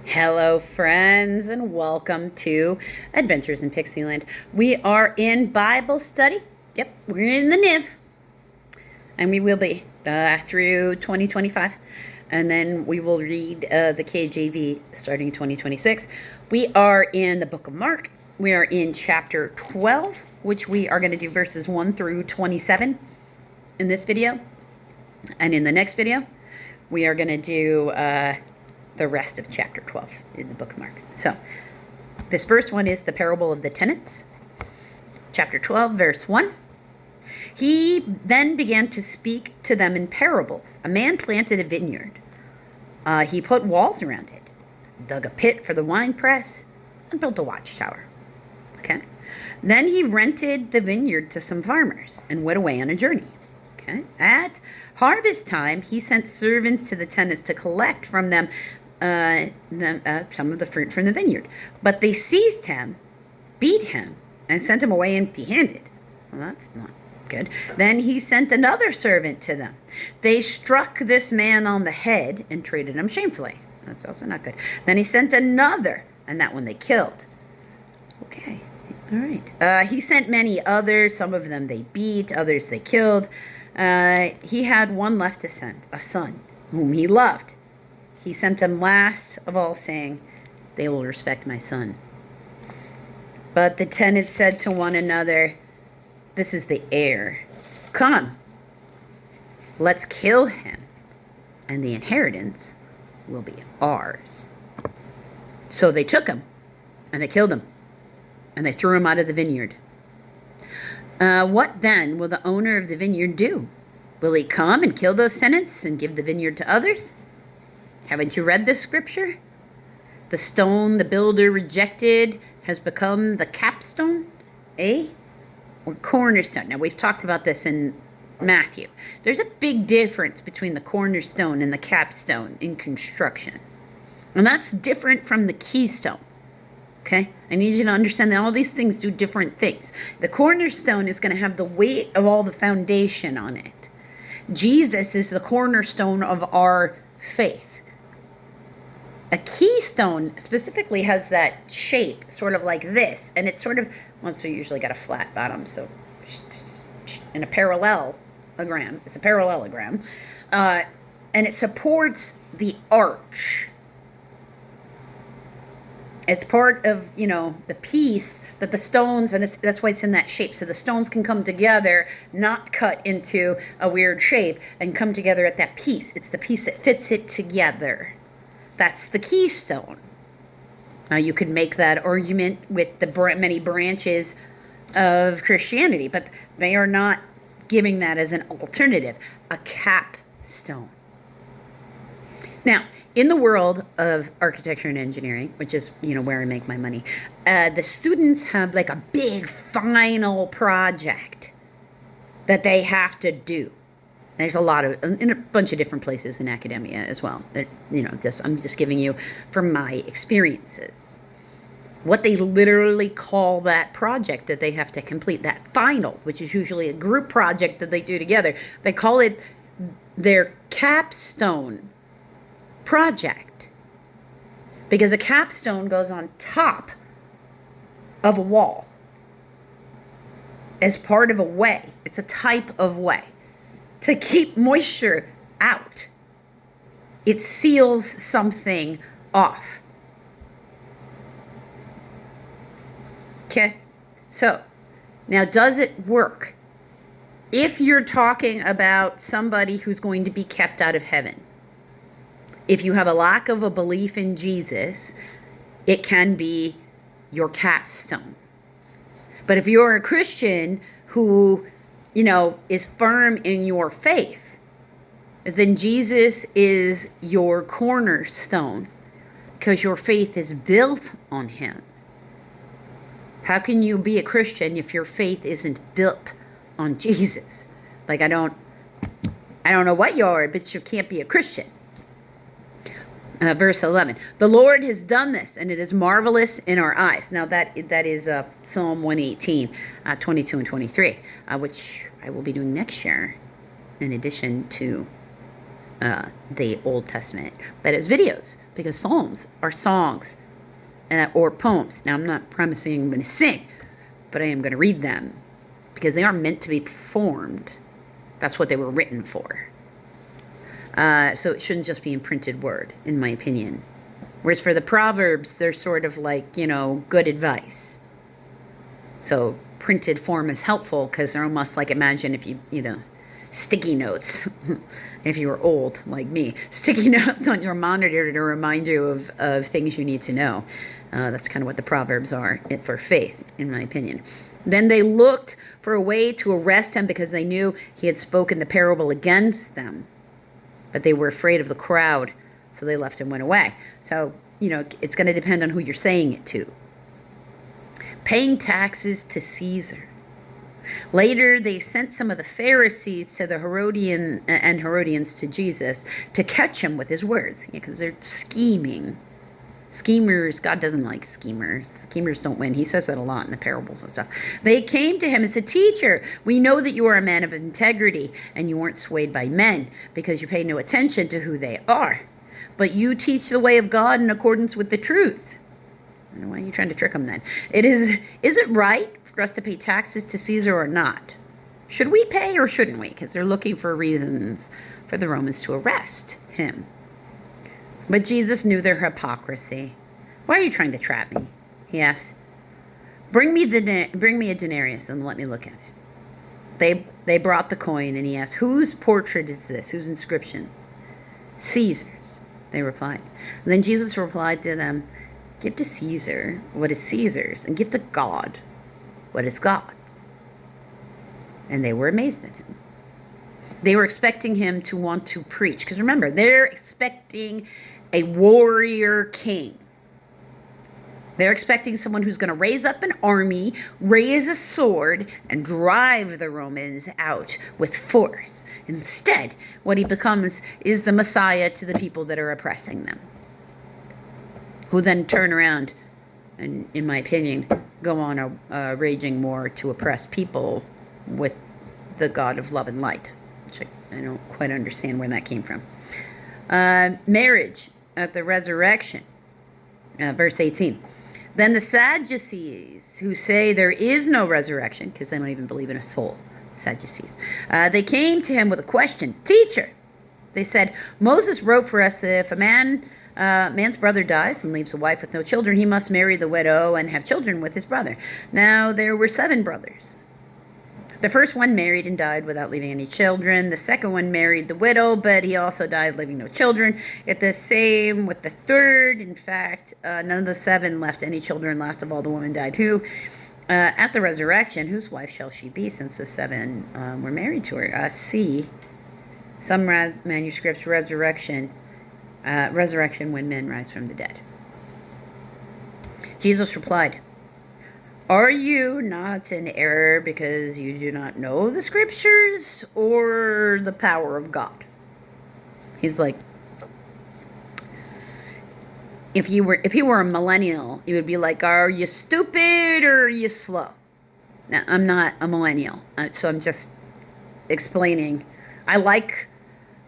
Hello, friends, and welcome to Adventures in Pixieland. We are in Bible study. Yep, we're in the NIV, and we will be through 2025, and then we will read the KJV starting 2026. We are in the book of Mark. We are in chapter 12, which we are going to do verses 1 through 27 in this video, and in the next video, we are going to do the rest of chapter 12 in the book of Mark. So, this first one is the parable of the tenants. Chapter 12, verse 1. He then began to speak to them in parables. A man planted a vineyard. He put walls around it, dug a pit for the winepress, and built a watchtower. Okay. Then he rented the vineyard to some farmers and went away on a journey. Okay. At harvest time, he sent servants to the tenants to collect from them some of the fruit from the vineyard. But they seized him, beat him, and sent him away empty-handed. Well, that's not good. Then he sent another servant to them. They struck this man on the head and treated him shamefully. That's also not good. Then he sent another, and that one they killed. Okay, all right. He sent many others. Some of them they beat, others they killed. He had one left to send, a son, whom he loved. He sent them last of all, saying, "They will respect my son." But the tenants said to one another, "This is the heir. Come, let's kill him, and the inheritance will be ours." So they took him, and they killed him, and they threw him out of the vineyard. What then will the owner of the vineyard do? Will he come and kill those tenants and give the vineyard to others? Haven't you read this scripture? The stone the builder rejected has become the capstone, or cornerstone. Now, we've talked about this in Matthew. There's a big difference between the cornerstone and the capstone in construction. And that's different from the keystone. Okay? I need you to understand that all these things do different things. The cornerstone is going to have the weight of all the foundation on it. Jesus is the cornerstone of our faith. A keystone specifically has that shape, sort of like this, and it's sort of, well, it's usually got a flat bottom, so in a parallelogram, it's a parallelogram, and it supports the arch. It's part of, the piece that the stones, and that's why it's in that shape, so the stones can come together, not cut into a weird shape, and come together at that piece. It's the piece that fits it together. That's the keystone. Now, you could make that argument with the many branches of Christianity, but they are not giving that as an alternative, a capstone. Now, in the world of architecture and engineering, which is, where I make my money, the students have like a big final project that they have to do. There's in a bunch of different places in academia as well. I'm just giving you from my experiences. What they literally call that project that they have to complete, that final, which is usually a group project that they do together, they call it their capstone project. Because a capstone goes on top of a wall as part of a way. It's a type of way to keep moisture out. It seals something off. Okay? So, now does it work? If you're talking about somebody who's going to be kept out of heaven, if you have a lack of a belief in Jesus, it can be your capstone. But if you're a Christian who is firm in your faith, then Jesus is your cornerstone because your faith is built on him. How can you be a Christian if your faith isn't built on Jesus? Like, I don't know what you are, but you can't be a Christian. Verse 11, the Lord has done this, and it is marvelous in our eyes. Now, that is Psalm 118, 22 and 23, which I will be doing next year, in addition to the Old Testament, but as videos, because Psalms are songs or poems. Now, I'm not promising I'm going to sing, but I am going to read them because they are meant to be performed. That's what they were written for. So it shouldn't just be in printed word, in my opinion. Whereas for the Proverbs, they're sort of like, good advice. So printed form is helpful because they're almost like, imagine if sticky notes, if you were old like me, sticky notes on your monitor to remind you of things you need to know. That's kind of what the Proverbs are for faith, in my opinion. Then they looked for a way to arrest him because they knew he had spoken the parable against them. But they were afraid of the crowd, so they left and went away. So, it's going to depend on who you're saying it to. Paying taxes to Caesar. Later, they sent some of the Pharisees to the Herodians to Jesus to catch him with his words, because they're scheming. Schemers, God doesn't like schemers. Schemers don't win. He says that a lot in the parables and stuff. They came to him and said, "Teacher, we know that you are a man of integrity and you weren't swayed by men because you pay no attention to who they are. But you teach the way of God in accordance with the truth." I don't know, why are you trying to trick them then? Is it right for us to pay taxes to Caesar or not? Should we pay or shouldn't we? Because they're looking for reasons for the Romans to arrest him. But Jesus knew their hypocrisy. "Why are you trying to trap me?" he asked. Bring me a denarius and let me look at it." They brought the coin, and he asked, "Whose portrait is this? Whose inscription?" "Caesar's," they replied. And then Jesus replied to them, "Give to Caesar what is Caesar's, and give to God what is God's." And they were amazed at him. They were expecting him to want to preach. Because remember, they're expecting a warrior king. They're expecting someone who's going to raise up an army, raise a sword, and drive the Romans out with force. Instead, what he becomes is the Messiah to the people that are oppressing them, who then turn around and, in my opinion, go on a raging war to oppress people with the God of love and light, which I don't quite understand where that came from. Marriage at the resurrection, verse 18. Then the Sadducees, who say there is no resurrection, because they don't even believe in a soul, Sadducees, they came to him with a question. "Teacher," they said, "Moses wrote for us that if a man's brother dies and leaves a wife with no children, he must marry the widow and have children with his brother. Now there were 7 brothers. The first one married and died without leaving any children. The second one married the widow, but he also died leaving no children. It's the same with the third. In fact, none of the 7 left any children. Last of all, the woman died. Who, at the resurrection, whose wife shall she be, since the 7 were married to her?" See, some manuscripts, resurrection when men rise from the dead. Jesus replied, "Are you not in error because you do not know the scriptures or the power of God?" He's like, if he were a millennial, he would be like, "Are you stupid or are you slow?" Now, I'm not a millennial, so I'm just explaining. I like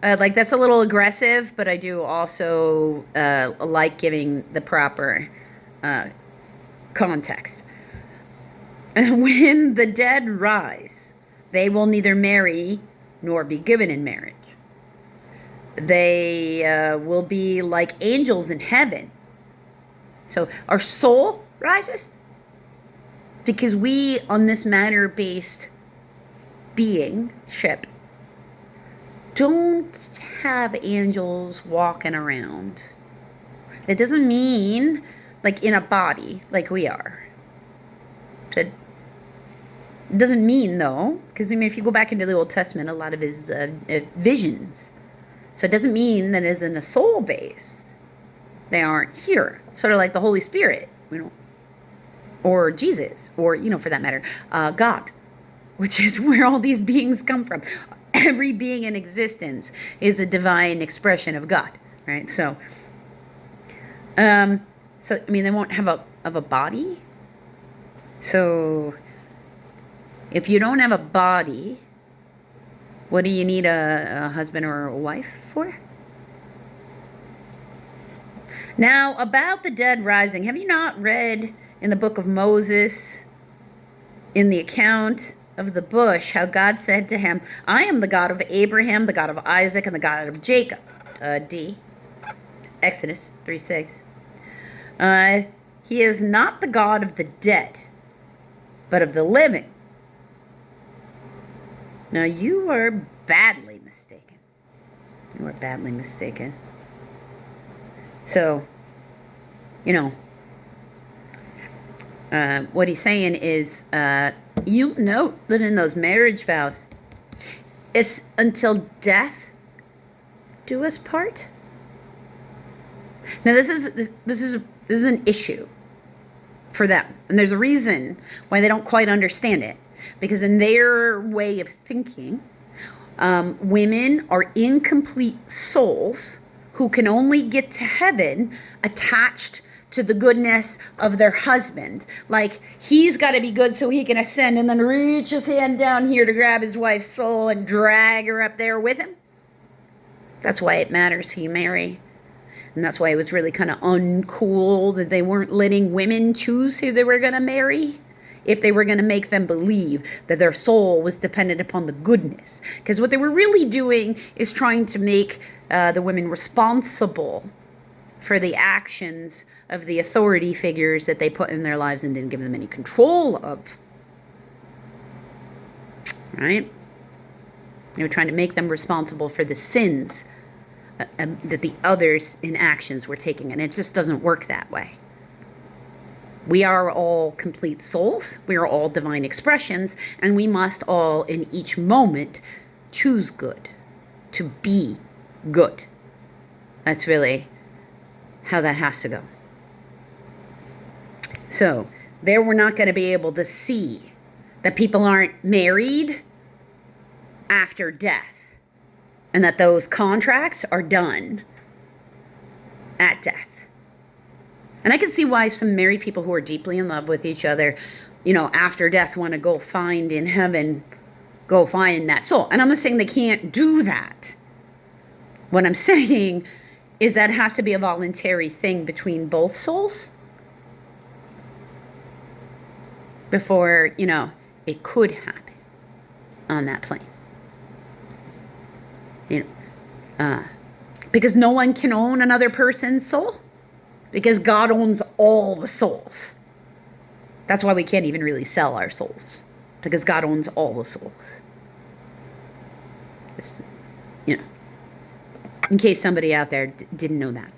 that's a little aggressive, but I do also like giving the proper context. "And when the dead rise, they will neither marry nor be given in marriage. They will be like angels in heaven." So our soul rises because we, on this matter-based beingship, don't have angels walking around. It doesn't mean like in a body like we are. It doesn't mean, though, because if you go back into the Old Testament, a lot of his visions. So it doesn't mean that as in a soul base, they aren't here. Sort of like the Holy Spirit, or Jesus, or, for that matter, God, which is where all these beings come from. Every being in existence is a divine expression of God, right? So, they won't have a body. So, if you don't have a body, What do you need a husband or a wife for? Now, about the dead rising, have you not read in the book of Moses, in the account of the bush, how God said to him, I am the God of Abraham, the God of Isaac, and the God of Jacob. D. Exodus 3:6. He is not the God of the dead, but of the living. Now, you are badly mistaken. You are badly mistaken. So, what he's saying is, you note that in those marriage vows, it's until death do us part. Now, this is an issue for them, and there's a reason why they don't quite understand it, because in their way of thinking, women are incomplete souls who can only get to heaven attached to the goodness of their husband. Like, he's got to be good so he can ascend and then reach his hand down here to grab his wife's soul and drag her up there with him. That's why it matters who you marry. And that's why it was really kind of uncool that they weren't letting women choose who they were going to marry, if they were going to make them believe that their soul was dependent upon the goodness. Because what they were really doing is trying to make the women responsible for the actions of the authority figures that they put in their lives and didn't give them any control of. Right? They were trying to make them responsible for the sins that the others in actions were taking. And it just doesn't work that way. We are all complete souls. We are all divine expressions. And we must all, in each moment, choose good. To be good. That's really how that has to go. So, there we're not going to be able to see that people aren't married after death. And that those contracts are done at death. And I can see why some married people who are deeply in love with each other, after death want to go find in heaven, go find that soul. And I'm not saying they can't do that. What I'm saying is that it has to be a voluntary thing between both souls before, it could happen on that plane. Because no one can own another person's soul. Because God owns all the souls. That's why we can't even really sell our souls. Because God owns all the souls. It's, in case somebody out there didn't know that.